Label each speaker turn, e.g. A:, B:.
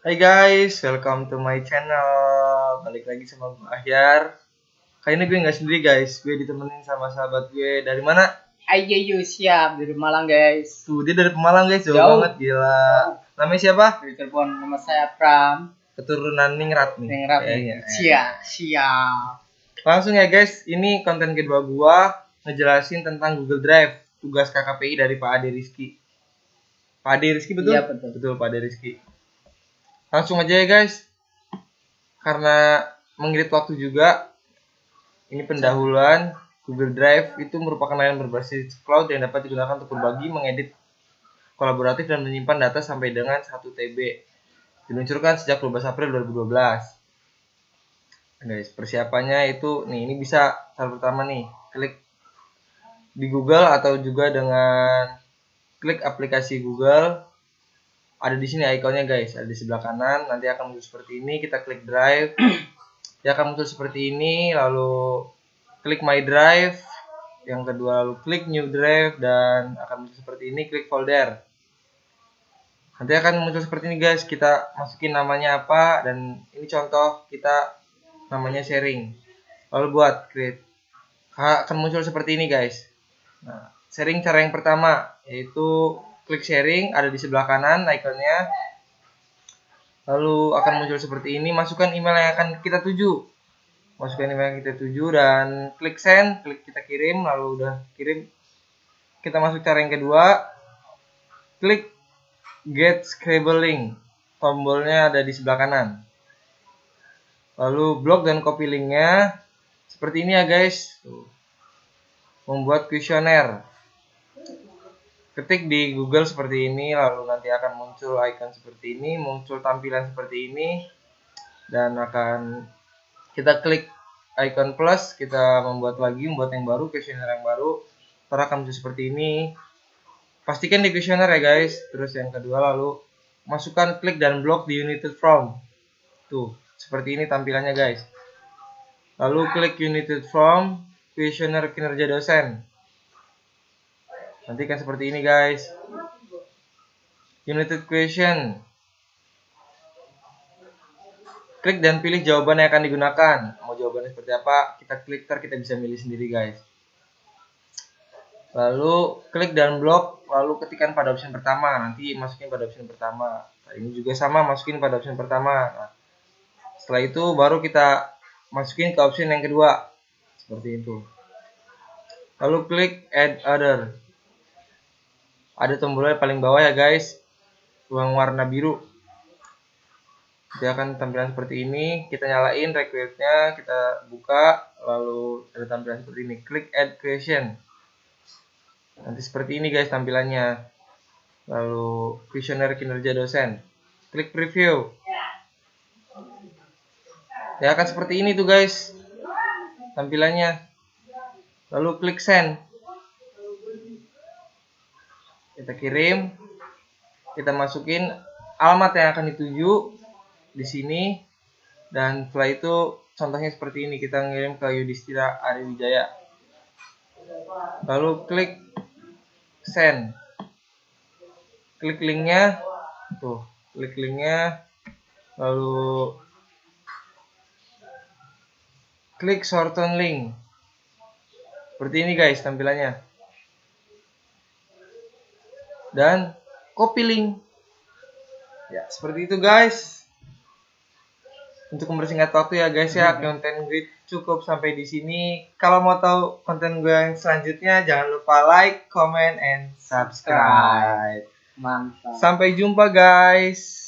A: Hai guys, welcome to my channel. Balik lagi sama gue Ahyar. Kali ini gue nggak sendiri guys, gue ditemenin sama sahabat gue. Dari mana?
B: Ayo siap dari Malang guys.
A: Tuh, dia dari Pemalang guys, jauh banget, gila. Namanya siapa?
B: Dari Cirebon, nama saya Pram.
A: Keturunan Ningrat nih.
B: Ningrat
A: kayaknya.
B: Siap.
A: Langsung ya guys, ini konten kedua gua ngejelasin tentang Google Drive, tugas KKPI dari Pak Ade Rizky. Pak Ade Rizky betul?
B: Iya betul.
A: Betul, Pak Ade Rizky. Langsung aja ya guys, karena mengirit waktu juga. Ini pendahuluan. Google Drive itu merupakan layanan berbasis cloud yang dapat digunakan untuk berbagi, mengedit, kolaboratif, dan menyimpan data sampai dengan 1 TB. Diluncurkan sejak 12 April 2012. Guys, persiapannya itu nih, ini bisa hal pertama nih, klik di Google atau juga dengan klik aplikasi Google. Ada di sini ikonnya guys, ada di sebelah kanan. Nanti akan muncul seperti ini. Kita klik Drive, dia akan muncul seperti ini. Lalu klik My Drive. Yang kedua lalu klik New Drive dan akan muncul seperti ini. Klik Folder. Nanti akan muncul seperti ini guys. Kita masukin namanya apa, dan ini contoh kita namanya sharing. Lalu buat create, akan muncul seperti ini guys. Nah, sharing cara yang pertama yaitu klik sharing, ada di sebelah kanan ikonnya. Lalu akan muncul seperti ini. Masukkan email yang akan kita tuju. Masukkan email yang kita tuju dan klik send, klik kita kirim. Lalu udah kirim, kita masuk cara yang kedua. Klik get Scribble link. Tombolnya ada di sebelah kanan. Lalu blok dan copy linknya seperti ini ya guys. Tuh. Membuat kuesioner. Ketik di Google seperti ini, lalu nanti akan muncul icon seperti ini, muncul tampilan seperti ini, dan akan kita klik icon plus, kita membuat yang baru, kuesioner yang baru, ntar akan muncul seperti ini. Pastikan di kuesioner ya guys. Terus yang kedua, lalu masukkan klik dan blok di United Form. Tuh, seperti ini tampilannya guys. Lalu klik United Form, kuesioner kinerja dosen. Nanti kan seperti ini guys. United question. Klik dan pilih jawaban yang akan digunakan. Mau jawabannya seperti apa, kita klik, kita bisa milih sendiri guys. Lalu klik dan blok, lalu ketikkan pada option pertama. Nanti masukin pada option pertama. Nah, ini juga sama, masukin pada option pertama. Nah, setelah itu baru kita masukin ke option yang kedua. Seperti itu. Lalu klik add other. Ada tombolnya paling bawah ya guys, ruang warna biru. Dia akan tampilan seperti ini. Kita nyalain require-nya, kita buka, lalu ada tampilan seperti ini. Klik add question. Nanti seperti ini guys tampilannya. Lalu kuesioner kinerja dosen. Klik preview. Ya akan seperti ini tuh guys tampilannya. Lalu klik send. Kita kirim, kita masukin alamat yang akan dituju di sini, dan setelah itu contohnya seperti ini, kita ngirim ke Yudhistira Ariwijaya. Lalu klik send, klik linknya, tuh klik linknya, lalu klik shorten link. Seperti ini guys tampilannya. Dan copy link. Ya, seperti itu guys. Untuk mempersingkat waktu ya guys ya, konten gue cukup sampai di sini. Kalau mau tahu konten gue yang selanjutnya, jangan lupa like, comment, and subscribe.
B: Mantap.
A: Sampai jumpa guys.